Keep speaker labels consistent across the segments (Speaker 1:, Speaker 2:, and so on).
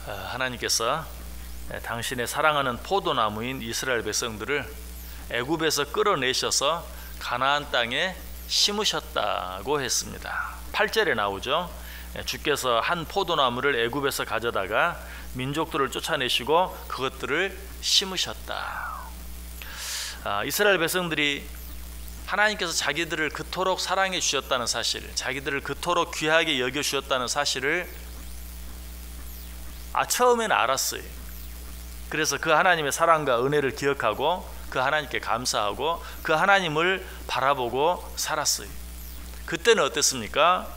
Speaker 1: 하나님께서 당신의 사랑하는 포도나무인 이스라엘 백성들을 애굽에서 끌어내셔서 가나안 땅에 심으셨다고 했습니다. 8절에 나오죠. 주께서 한 포도나무를 애굽에서 가져다가 민족들을 쫓아내시고 그것들을 심으셨다. 이스라엘 백성들이 하나님께서 자기들을 그토록 사랑해 주셨다는 사실, 자기들을 그토록 귀하게 여겨 주셨다는 사실을 처음에는 알았어요. 그래서 그 하나님의 사랑과 은혜를 기억하고 그 하나님께 감사하고 그 하나님을 바라보고 살았어요. 그때는 어땠습니까?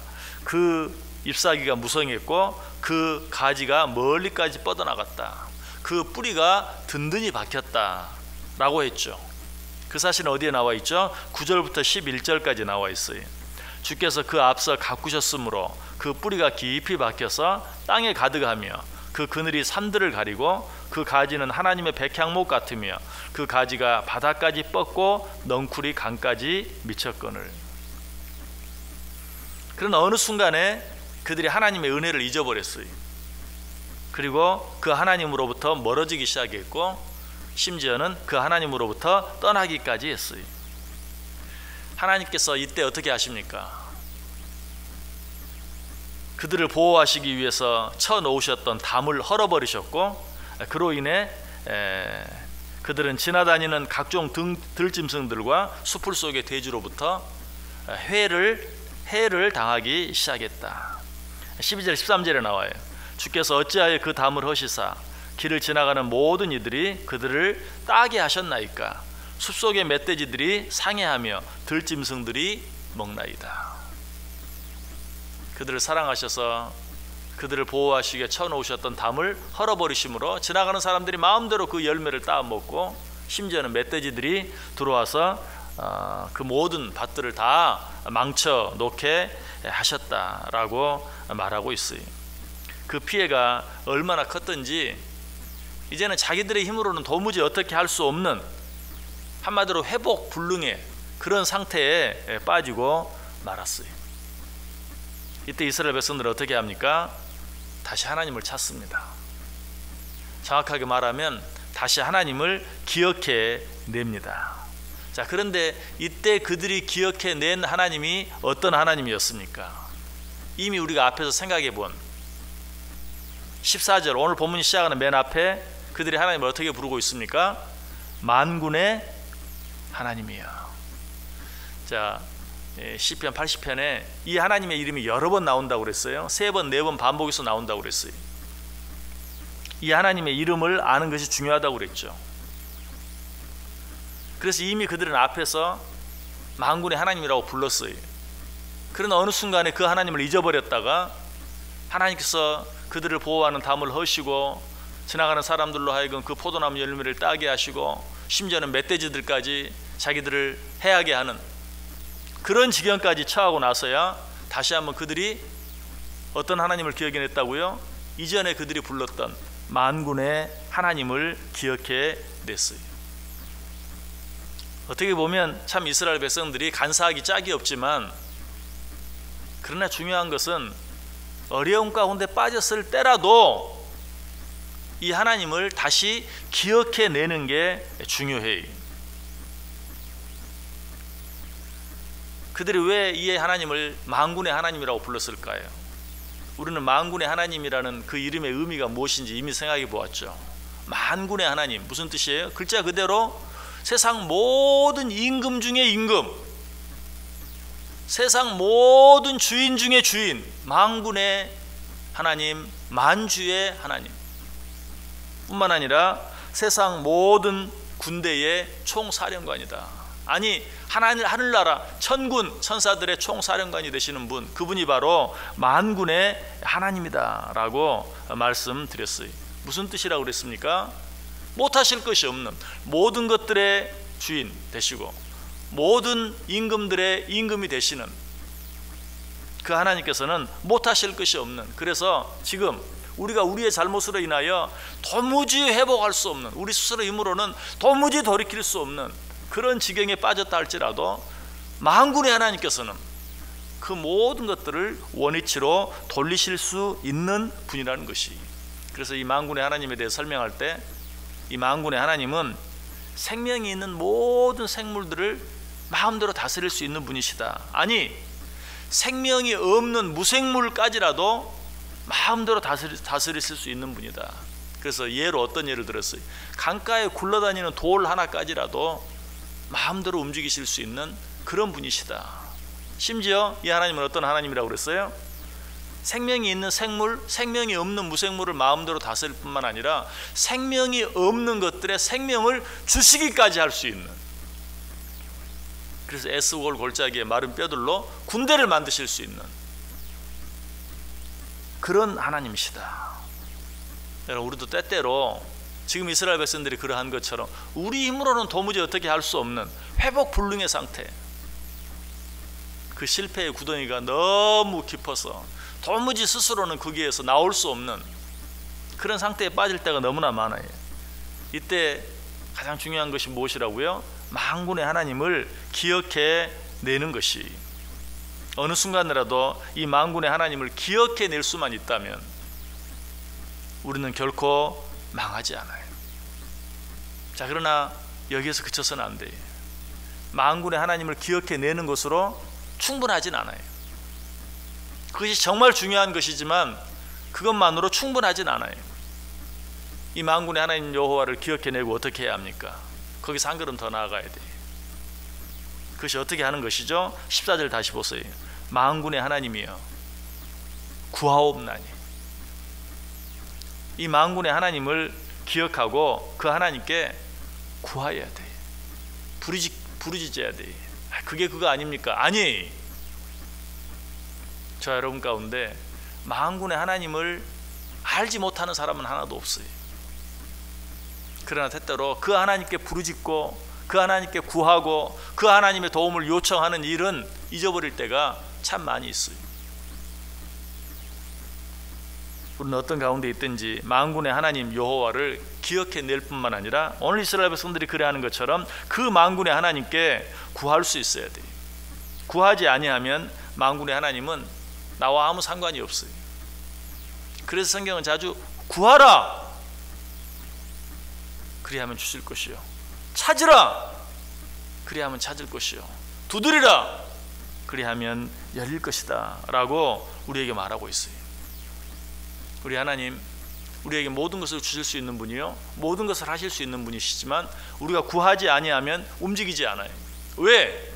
Speaker 1: 그 잎사귀가 무성했고 그 가지가 멀리까지 뻗어나갔다. 그 뿌리가 든든히 박혔다 라고 했죠. 그 사실은 어디에 나와 있죠? 9절부터 11절까지 나와 있어요. 주께서 그 앞서 가꾸셨으므로 그 뿌리가 깊이 박혀서 땅에 가득하며 그 그늘이 산들을 가리고 그 가지는 하나님의 백향목 같으며 그 가지가 바닥까지 뻗고 넝쿨이 강까지 미쳤거늘. 그러나 어느 순간에 그들이 하나님의 은혜를 잊어버렸어요. 그리고 그 하나님으로부터 멀어지기 시작했고 심지어는 그 하나님으로부터 떠나기까지 했어요. 하나님께서 이때 어떻게 하십니까? 그들을 보호하시기 위해서 쳐놓으셨던 담을 헐어버리셨고 그로 인해 그들은 지나다니는 각종 들짐승들과 수풀 속의 돼지로부터 해를 당하기 시작했다. 12절 13절에 나와요. 주께서 어찌하여 그 담을 허시사 길을 지나가는 모든 이들이 그들을 따게 하셨나이까. 숲속의 멧돼지들이 상해하며 들짐승들이 먹나이다. 그들을 사랑하셔서 그들을 보호하시기에 쳐놓으셨던 담을 헐어버리심으로 지나가는 사람들이 마음대로 그 열매를 따먹고 심지어는 멧돼지들이 들어와서 그 모든 밭들을 다 망쳐 놓게 하셨다라고 말하고 있어요. 그 피해가 얼마나 컸던지 이제는 자기들의 힘으로는 도무지 어떻게 할 수 없는, 한마디로 회복 불능의 그런 상태에 빠지고 말았어요. 이때 이스라엘 백성들은 어떻게 합니까? 다시 하나님을 찾습니다. 정확하게 말하면 다시 하나님을 기억해 냅니다. 자, 그런데 이때 그들이 기억해 낸 하나님이 어떤 하나님이었습니까? 이미 우리가 앞에서 생각해 본 14절, 오늘 본문이 시작하는 맨 앞에 그들이 하나님을 어떻게 부르고 있습니까? 만군의 하나님이여. 자, 시편 80편에 이 하나님의 이름이 여러 번 나온다고 그랬어요. 3번, 4번 반복해서 나온다고 그랬어요. 이 하나님의 이름을 아는 것이 중요하다고 그랬죠. 그래서 이미 그들은 앞에서 만군의 하나님이라고 불렀어요. 그러나 어느 순간에 그 하나님을 잊어버렸다가 하나님께서 그들을 보호하는 담을 허시고 지나가는 사람들로 하여금 그 포도나무 열매를 따게 하시고 심지어는 멧돼지들까지 자기들을 해하게 하는 그런 지경까지 처하고 나서야 다시 한번 그들이 어떤 하나님을 기억해냈다고요? 이전에 그들이 불렀던 만군의 하나님을 기억해 냈어요. 어떻게 보면 참 이스라엘 백성들이 간사하기 짝이 없지만, 그러나 중요한 것은 어려움 가운데 빠졌을 때라도 이 하나님을 다시 기억해내는 게 중요해요. 그들이 왜 이 하나님을 만군의 하나님이라고 불렀을까요? 우리는 만군의 하나님이라는 그 이름의 의미가 무엇인지 이미 생각해 보았죠. 만군의 하나님, 무슨 뜻이에요? 글자 그대로 세상 모든 임금 중에 임금, 세상 모든 주인 중에 주인, 만군의 하나님, 만주의 하나님 뿐만 아니라 세상 모든 군대의 총사령관이다. 아니, 하늘나라 천군 천사들의 총사령관이 되시는 분, 그분이 바로 만군의 하나님이다 라고 말씀드렸어요. 무슨 뜻이라고 그랬습니까? 못하실 것이 없는, 모든 것들의 주인 되시고 모든 임금들의 임금이 되시는 그 하나님께서는 못하실 것이 없는, 그래서 지금 우리가 우리의 잘못으로 인하여 도무지 회복할 수 없는, 우리 스스로 힘으로는 도무지 돌이킬 수 없는 그런 지경에 빠졌다 할지라도 만군의 하나님께서는 그 모든 것들을 원위치로 돌리실 수 있는 분이라는 것이, 그래서 이 만군의 하나님에 대해 설명할 때 이 만군의 하나님은 생명이 있는 모든 생물들을 마음대로 다스릴 수 있는 분이시다. 아니, 생명이 없는 무생물까지라도 마음대로 다스리실 수 있는 분이다. 그래서 예로 어떤 예를 들었어요? 강가에 굴러다니는 돌 하나까지라도 마음대로 움직이실 수 있는 그런 분이시다. 심지어 이 하나님은 어떤 하나님이라고 그랬어요? 생명이 있는 생물, 생명이 없는 무생물을 마음대로 다스릴 뿐만 아니라 생명이 없는 것들의 생명을 주시기까지 할 수 있는, 그래서 S골 골짜기에 마른 뼈들로 군대를 만드실 수 있는 그런 하나님이시다. 여러분, 우리도 때때로 지금 이스라엘 백성들이 그러한 것처럼 우리 힘으로는 도무지 어떻게 할 수 없는 회복 불능의 상태, 그 실패의 구덩이가 너무 깊어서 도무지 스스로는 거기에서 나올 수 없는 그런 상태에 빠질 때가 너무나 많아요. 이때 가장 중요한 것이 무엇이라고요? 만군의 하나님을 기억해 내는 것이, 어느 순간이라도 이 만군의 하나님을 기억해 낼 수만 있다면 우리는 결코 망하지 않아요. 자, 그러나 여기에서 그쳐서는 안 돼요. 만군의 하나님을 기억해 내는 것으로 충분하진 않아요. 그것이 정말 중요한 것이지만 그것만으로 충분하진 않아요. 이 만군의 하나님 여호와를 기억해내고 어떻게 해야 합니까? 거기서 한 걸음 더 나아가야 돼요. 그것이 어떻게 하는 것이죠? 14절 다시 보세요. 만군의 하나님이여 구하옵나니. 이 만군의 하나님을 기억하고 그 하나님께 구하여야 돼요. 부르짖어야 돼요. 그게 그거 아닙니까? 아니, 저 여러분 가운데 만군의 하나님을 알지 못하는 사람은 하나도 없어요. 그러나 때때로 그 하나님께 부르짖고 그 하나님께 구하고 그 하나님의 도움을 요청하는 일은 잊어버릴 때가 참 많이 있어요. 우리는 어떤 가운데 있든지 만군의 하나님 여호와를 기억해 낼 뿐만 아니라 오늘 이스라엘 백성들이 그래 하는 것처럼 그 만군의 하나님께 구할 수 있어야 돼요. 구하지 아니하면 만군의 하나님은 나와 아무 상관이 없어요. 그래서 성경은 자주 구하라, 그리하면 주실 것이요, 찾으라, 그리하면 찾을 것이요, 두드리라, 그리하면 열릴 것이다 라고 우리에게 말하고 있어요. 우리 하나님, 우리에게 모든 것을 주실 수 있는 분이요, 모든 것을 하실 수 있는 분이시지만 우리가 구하지 아니하면 움직이지 않아요. 왜?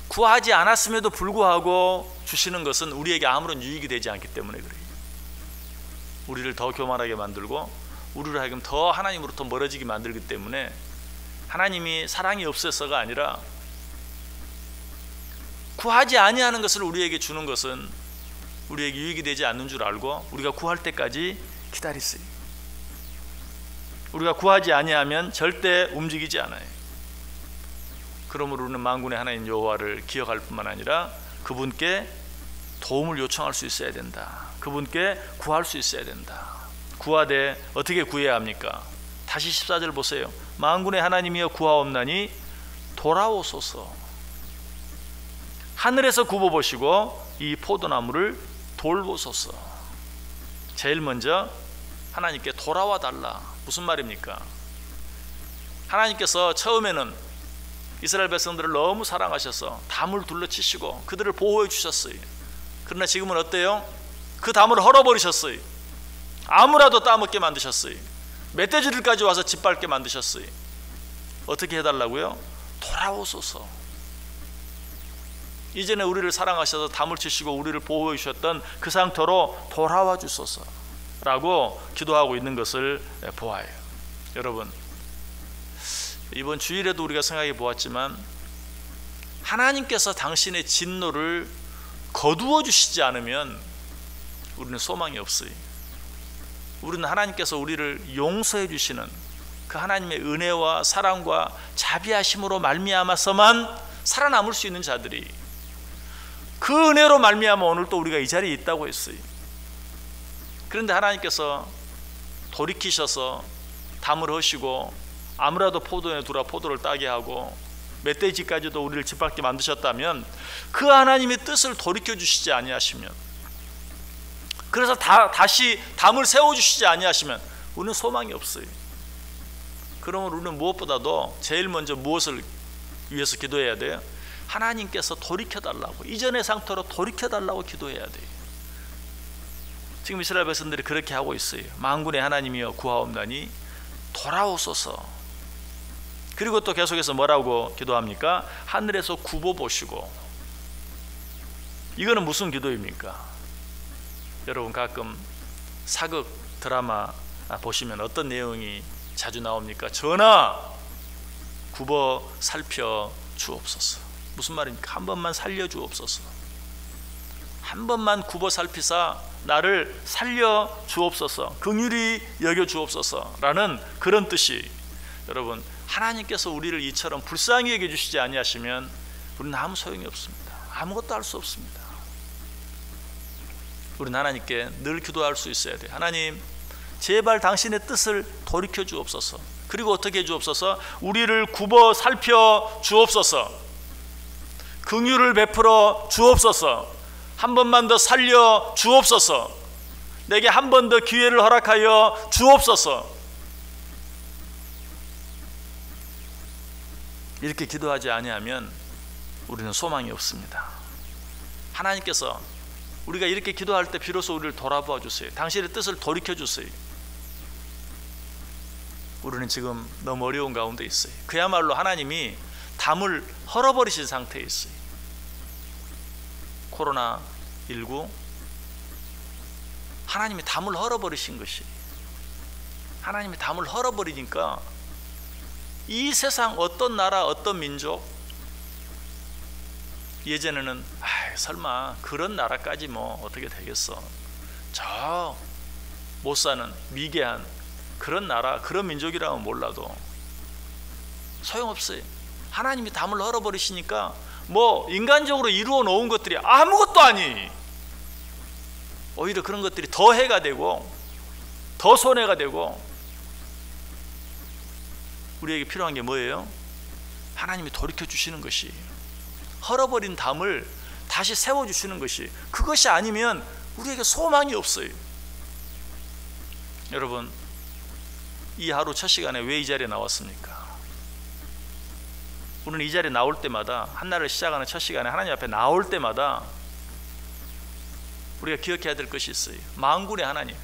Speaker 1: 구하지 않았음에도 불구하고 주시는 것은 우리에게 아무런 유익이 되지 않기 때문에 그래요. 우리를 더 교만하게 만들고 우리를 하여금 더 하나님으로부터 멀어지게 만들기 때문에, 하나님이 사랑이 없어서가 아니라 구하지 아니하는 것을 우리에게 주는 것은 우리에게 유익이 되지 않는 줄 알고 우리가 구할 때까지 기다리세요. 우리가 구하지 아니하면 절대 움직이지 않아요. 그러므로 우리는 만군의 하나님 여호와를 기억할 뿐만 아니라 그분께 도움을 요청할 수 있어야 된다. 그분께 구할 수 있어야 된다. 구하되 어떻게 구해야 합니까? 다시 14절 보세요. 만군의 하나님이여 구하옵나니 돌아오소서. 하늘에서 굽어보시고 이 포도나무를 돌보소서. 제일 먼저 하나님께 돌아와 달라. 무슨 말입니까? 하나님께서 처음에는 이스라엘 백성들을 너무 사랑하셔서 담을 둘러치시고 그들을 보호해 주셨어요. 그러나 지금은 어때요? 그 담을 헐어버리셨어요. 아무라도 따먹게 만드셨어요. 멧돼지들까지 와서 짓밟게 만드셨어요. 어떻게 해달라고요? 돌아오소서. 이전에 우리를 사랑하셔서 담을 치시고 우리를 보호해 주셨던 그 상태로 돌아와 주소서 라고 기도하고 있는 것을 보아요. 여러분, 이번 주일에도 우리가 생각해 보았지만 하나님께서 당신의 진노를 거두어 주시지 않으면 우리는 소망이 없어요. 우리는 하나님께서 우리를 용서해 주시는 그 하나님의 은혜와 사랑과 자비하심으로 말미암아서만 살아남을 수 있는 자들이, 그 은혜로 말미암아 오늘 또 우리가 이 자리에 있다고 했어요. 그런데 하나님께서 돌이키셔서 담을 허시고 아무라도 포도에 두라 포도를 따게 하고 멧돼지까지도 우리를 짓밟게 만드셨다면, 그 하나님의 뜻을 돌이켜 주시지 아니하시면 그래서 다시 담을 세워주시지 아니하시면 우리는 소망이 없어요. 그러면 우리는 무엇보다도 제일 먼저 무엇을 위해서 기도해야 돼요? 하나님께서 돌이켜달라고, 이전의 상태로 돌이켜달라고 기도해야 돼요. 지금 이스라엘 백성들이 그렇게 하고 있어요. 만군의 하나님이여 구하옵나니 돌아오소서. 그리고 또 계속해서 뭐라고 기도합니까? 하늘에서 굽어 보시고. 이거는 무슨 기도입니까? 여러분 가끔 사극 드라마 보시면 어떤 내용이 자주 나옵니까? 전하 굽어 살펴 주옵소서. 무슨 말입니까? 한 번만 살려 주옵소서. 한 번만 굽어 살피사 나를 살려 주옵소서, 긍휼히 여겨 주옵소서 라는 그런 뜻이, 여러분 하나님께서 우리를 이처럼 불쌍히 여겨 주시지 아니하시면 우리는 아무 소용이 없습니다. 아무것도 할 수 없습니다. 우리는 하나님께 늘 기도할 수 있어야 돼요. 하나님 제발 당신의 뜻을 돌이켜 주옵소서. 그리고 어떻게 해 주옵소서? 우리를 굽어 살펴 주옵소서. 긍휼을 베풀어 주옵소서. 한 번만 더 살려 주옵소서. 내게 한 번 더 기회를 허락하여 주옵소서. 이렇게 기도하지 아니하면 우리는 소망이 없습니다. 하나님께서 우리가 이렇게 기도할 때 비로소 우리를 돌아보아 주세요. 당신의 뜻을 돌이켜 주세요. 우리는 지금 너무 어려운 가운데 있어요. 그야말로 하나님이 담을 헐어버리신 상태에 있어요. 코로나19, 하나님이 담을 헐어버리신 것이, 하나님이 담을 헐어버리니까 이 세상 어떤 나라 어떤 민족, 예전에는 설마 그런 나라까지 뭐 어떻게 되겠어, 저 못 사는 미개한 그런 나라 그런 민족이라면 몰라도 소용없어요. 하나님이 담을 헐어버리시니까 뭐 인간적으로 이루어 놓은 것들이 아무것도 아니, 오히려 그런 것들이 더 해가 되고 더 손해가 되고. 우리에게 필요한 게 뭐예요? 하나님이 돌이켜 주시는 것이, 헐어버린 담을 다시 세워주시는 것이, 그것이 아니면 우리에게 소망이 없어요. 여러분 이 하루 첫 시간에 왜 이 자리에 나왔습니까? 우리는 이 자리에 나올 때마다, 한날을 시작하는 첫 시간에 하나님 앞에 나올 때마다 우리가 기억해야 될 것이 있어요. 만군의 하나님,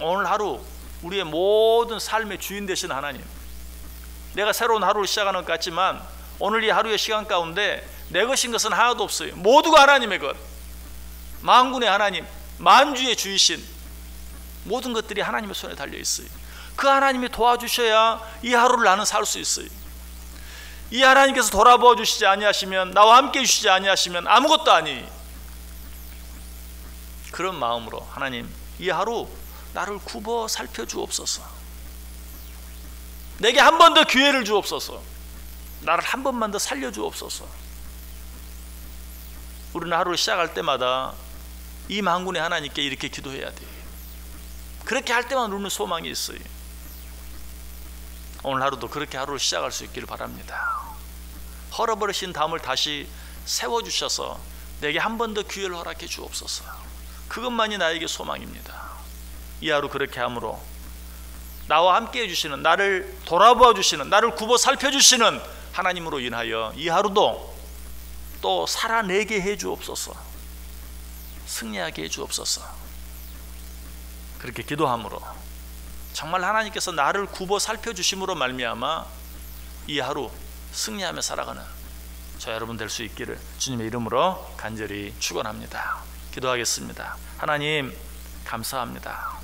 Speaker 1: 오늘 하루 우리의 모든 삶의 주인 되시는 하나님, 내가 새로운 하루를 시작하는 것 같지만 오늘 이 하루의 시간 가운데 내 것인 것은 하나도 없어요. 모두가 하나님의 것, 만군의 하나님, 만주의 주이신 모든 것들이 하나님의 손에 달려 있어요. 그 하나님이 도와주셔야 이 하루를 나는 살 수 있어요. 이 하나님께서 돌아보아 주시지 아니하시면, 나와 함께 해주시지 아니하시면 아무것도 아니. 그런 마음으로 하나님 이 하루 나를 굽어 살펴주옵소서. 내게 한 번 더 기회를 주옵소서. 나를 한 번만 더 살려주옵소서. 우리는 하루를 시작할 때마다 이 만군의 하나님께 이렇게 기도해야 돼요. 그렇게 할 때만 우리는 소망이 있어요. 오늘 하루도 그렇게 하루를 시작할 수 있기를 바랍니다. 헐어버리신 담을 다시 세워주셔서 내게 한 번 더 기회를 허락해 주옵소서. 그것만이 나에게 소망입니다. 이 하루 그렇게 함으로 나와 함께 해주시는, 나를 돌아보아 주시는, 나를 굽어 살펴주시는 하나님으로 인하여 이 하루도 또 살아내게 해 주옵소서. 승리하게 해 주옵소서. 그렇게 기도함으로 정말 하나님께서 나를 굽어 살펴주심으로 말미암아 이 하루 승리하며 살아가는 저 여러분 될 수 있기를 주님의 이름으로 간절히 축원합니다. 기도하겠습니다. 하나님 감사합니다.